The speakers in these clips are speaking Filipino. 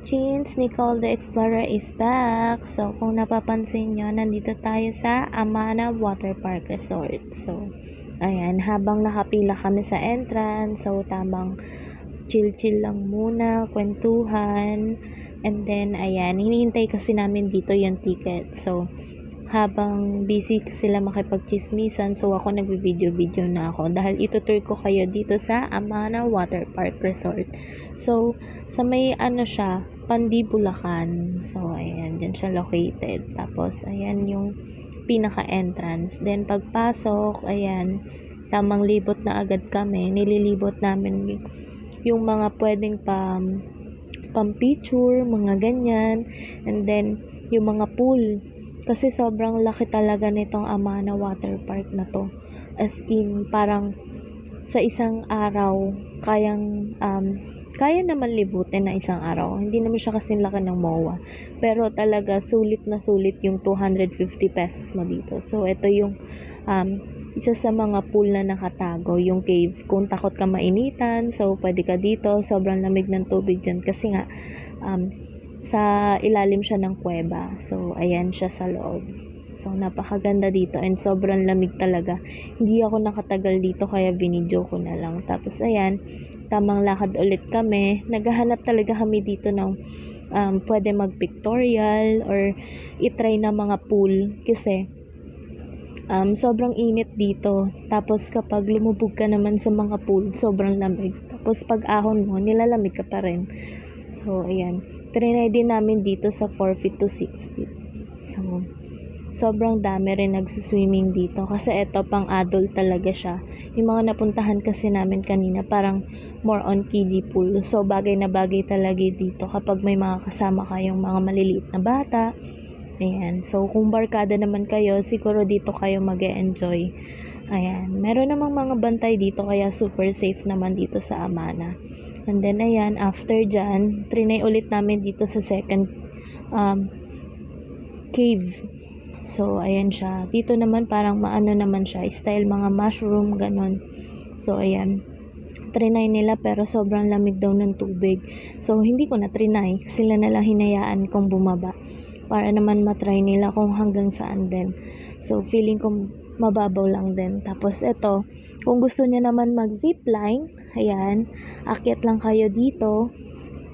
Chins! Nicole the Explorer is back! So, kung napapansin nyo, nandito tayo sa Amana Water Park Resort. So, ayan, habang nakapila kami sa entrance, so tamang chill-chill lang muna, kwentuhan, and then, ayan, hinihintay kasi namin dito yung ticket. So, habang busy sila makipagchismisan, so ako nagvi-video na ako dahil itutur ko kayo dito sa Amana Water Park Resort. So, sa may siya, Pandi, Bulacan. So, ayan, dyan siya located. Tapos, ayan yung pinaka-entrance. Then, pagpasok, ayan, tamang libot na agad kami. Nililibot namin yung mga pwedeng pam-picture, mga ganyan. And then, yung mga pool. Kasi sobrang laki talaga nitong Amana Water Park na to. As in, parang sa isang araw, kaya naman libutin na isang araw. Hindi naman siya kasing laki ng MOA. Pero talaga, sulit na sulit yung 250 pesos mo dito. So, ito yung isa sa mga pool na nakatago, yung cave. Kung takot ka mainitan, so pwede ka dito. Sobrang lamig ng tubig dyan. Kasi nga, sa ilalim siya ng kuweba. So, ayan siya sa loob. So, napakaganda dito and sobrang lamig talaga. Hindi ako nakatagal dito kaya binidyo ko na lang. Tapos, ayan, tamang lakad ulit kami. Naghahanap talaga kami dito ng pwede mag-pictorial or itry na mga pool kasi sobrang init dito. Tapos, kapag lumubog ka naman sa mga pool, sobrang lamig. Tapos, pag ahon mo, nilalamig ka pa rin. So, ayan. Trinay din namin dito sa 4 feet to 6 feet. So, sobrang dami rin nagsuswimming dito. Kasi ito, pang adult talaga siya. Yung mga napuntahan kasi namin kanina, parang more on kiddie pool. So, bagay na bagay talaga dito kapag may mga kasama kayong mga maliliit na bata. Ayan. So, kung barkada naman kayo, siguro dito kayo mag-e-enjoy. Ayan. Meron namang mga bantay dito, kaya super safe naman dito sa Amana. And then, ayan, after dyan, trinay ulit namin dito sa second cave. So, ayan siya. Dito naman parang maano naman siya, style mga mushroom, ganon. So, ayan. Trinay nila pero sobrang lamig daw ng tubig. So, hindi ko na trinay. Sila nalang hinayaan kong bumaba para naman matry nila kung hanggang saan din. So, feeling ko mababaw lang din. Tapos, ito, kung gusto niya naman mag-zipline, ayan, akyat lang kayo dito.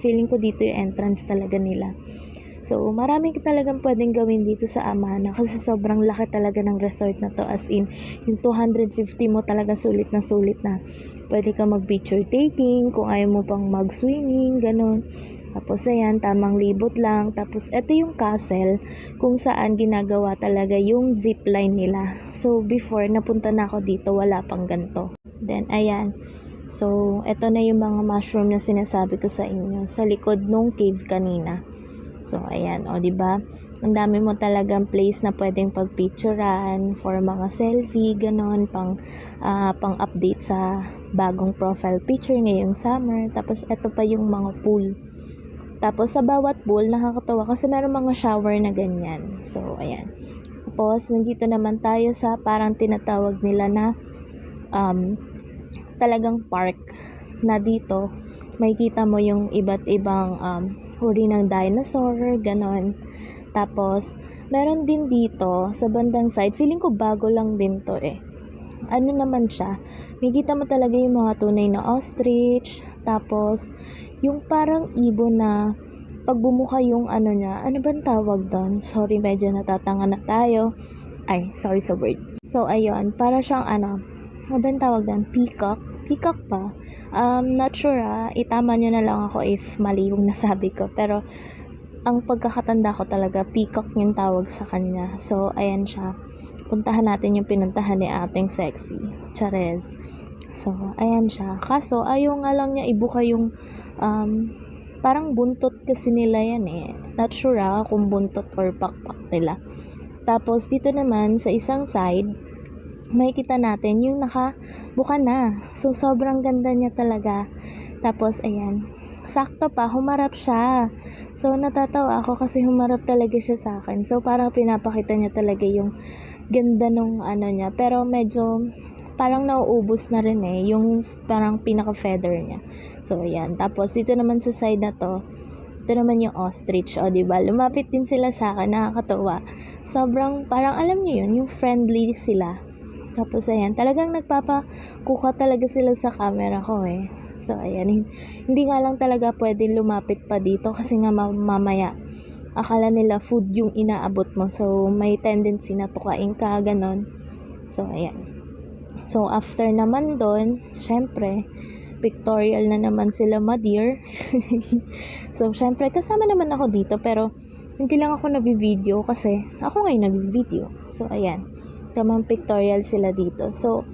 Feeling ko dito yung entrance talaga nila. So, marami talagang pwedeng gawin dito sa Amana kasi sobrang laki talaga ng resort na to. As in, yung 250 mo talaga sulit na sulit na. Pwede ka mag-picture taking kung ayaw mo pang mag-swimming, ganun. Tapos, ayan, tamang libot lang. Tapos, ito yung castle kung saan ginagawa talaga yung zipline nila. So, before, napunta na ako dito, wala pang ganito. Then, ayan. So, ito na yung mga mushroom na sinasabi ko sa inyo. Sa likod nung cave kanina. So, ayan. O, diba? Ang dami mo talagang place na pwedeng pagpicturean for mga selfie, ganon, pang-update sa bagong profile picture ngayong summer. Tapos, ito pa yung mga pool. Tapos, sa bawat pool, nakakatawa kasi meron mga shower na ganyan. So, ayan. Tapos, nandito naman tayo sa parang tinatawag nila na talagang park na dito. Makikita mo yung iba't ibang uri ng dinosaur, ganon. Tapos, meron din dito sa bandang side, feeling ko bago lang din to eh. Ano naman siya, makikita mo talaga yung mga tunay na ostrich, tapos yung parang ibon na pag bumuka yung niya, ano bang tawag doon? Sorry, medyo natatanga na tayo. Ay, sorry sa word. So, ayun, para siyang ano bang tawag doon? Peacock? Peacock pa? Not sure itama nyo na lang ako if mali yung nasabi ko. Pero, ang pagkakatanda ko talaga, peacock yung tawag sa kanya. So, ayan siya. Puntahan natin yung pinuntahan ni ating sexy. Charez. So, ayan siya. Kaso, ayaw nga lang niya ibuka yung parang buntot kasi nila yan eh. Not sure kung buntot or pakpak nila. Tapos, dito naman, sa isang side, makikita natin yung nakabuka na. So, sobrang ganda niya talaga. Tapos, ayan. Sakto pa, humarap siya. So, natatawa ako kasi humarap talaga siya sa akin. So, parang pinapakita niya talaga yung ganda nung niya. Pero, medyo parang nauubos na rin eh. Yung parang pinaka-feather niya. So, ayan. Tapos, dito naman sa side na to, Ito naman yung ostrich, o 'di ba? Lumapit din sila sa akin, nakakatuwa. Sobrang parang alam niyo yun, yung friendly sila. Tapos ayan, talagang nagpapakuha talaga sila sa camera ko eh. So ayan, hindi nga lang talaga pwede lumapit pa dito kasi nga mamaya akala nila food yung inaabot mo. So may tendency na tukain ka, ganon. So ayan. So after naman doon, syempre, pictorial na naman sila ma-dear. So syempre, kasama naman ako dito pero hindi lang ako nag-video kasi ako ngayon nag-video. So ayan, tamang pictorial sila dito. So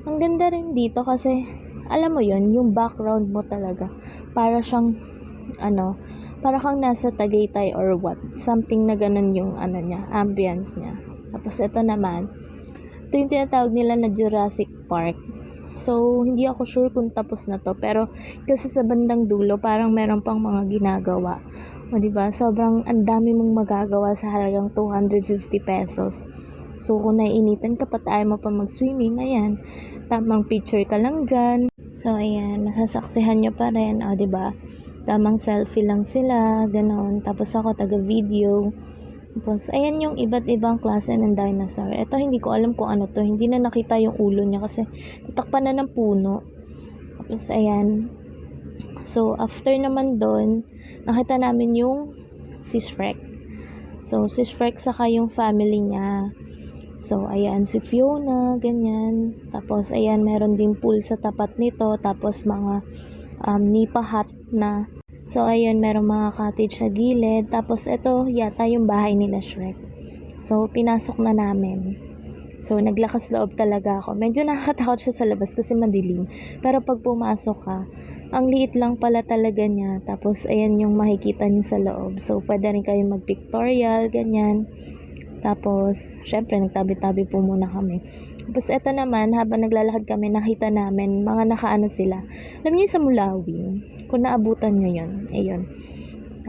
ang ganda rin dito kasi alam mo yon, yung background mo talaga para siyang ano, para kang nasa Tagaytay or what, something na ganun yung ano niya, ambience niya. Tapos ito naman, ito yung tinatawag nila na Jurassic Park. So, hindi ako sure kung tapos na to. Pero, kasi sa bandang dulo, parang meron pang mga ginagawa. O, diba? Sobrang ang dami mong magagawa sa halagang 250 pesos. So, kung naiinitan ka pa, tayo mo pa mag-swimming, ayan. Tamang picture ka lang dyan. So, ayan. Masasaksihan nyo pa rin. O, diba? Tamang selfie lang sila. Ganon. Tapos ako, taga-video. Tapos, ayan yung iba't ibang klase ng dinosaur. Ito, hindi ko alam kung ano to. Hindi na nakita yung ulo niya kasi tatakpan na ng puno. Tapos, ayan. So, after naman doon, nakita namin yung si Shrek. So, si Shrek saka yung family niya. So, ayan, si Fiona, ganyan. Tapos, ayan, meron din pool sa tapat nito. Tapos, mga nipa hut na. So, ayun, merong mga cottage sa gilid. Tapos, ito, yata yung bahay nila Shrek. So, pinasok na namin. So, naglakas loob talaga ako. Medyo nakakatakot siya sa labas kasi madilim. Pero pag pumasok ka, ang liit lang pala talaga niya. Tapos, ayan yung makikita niyo sa loob. So, pwede rin kayo mag-pictorial, ganyan. Tapos, syempre, nagtabi-tabi po muna kami. Tapos, eto naman, habang naglalakad kami, nakita namin, mga nakaano sila. Alam niyo sa Mulawin, kung naabutan nyo yun, ayun.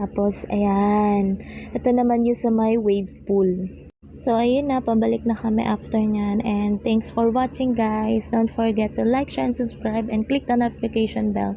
Tapos, ayan. Ito naman yung sa may wave pool. So, ayun na, pabalik na kami after nyan. And thanks for watching, guys. Don't forget to like, share, and subscribe, and click the notification bell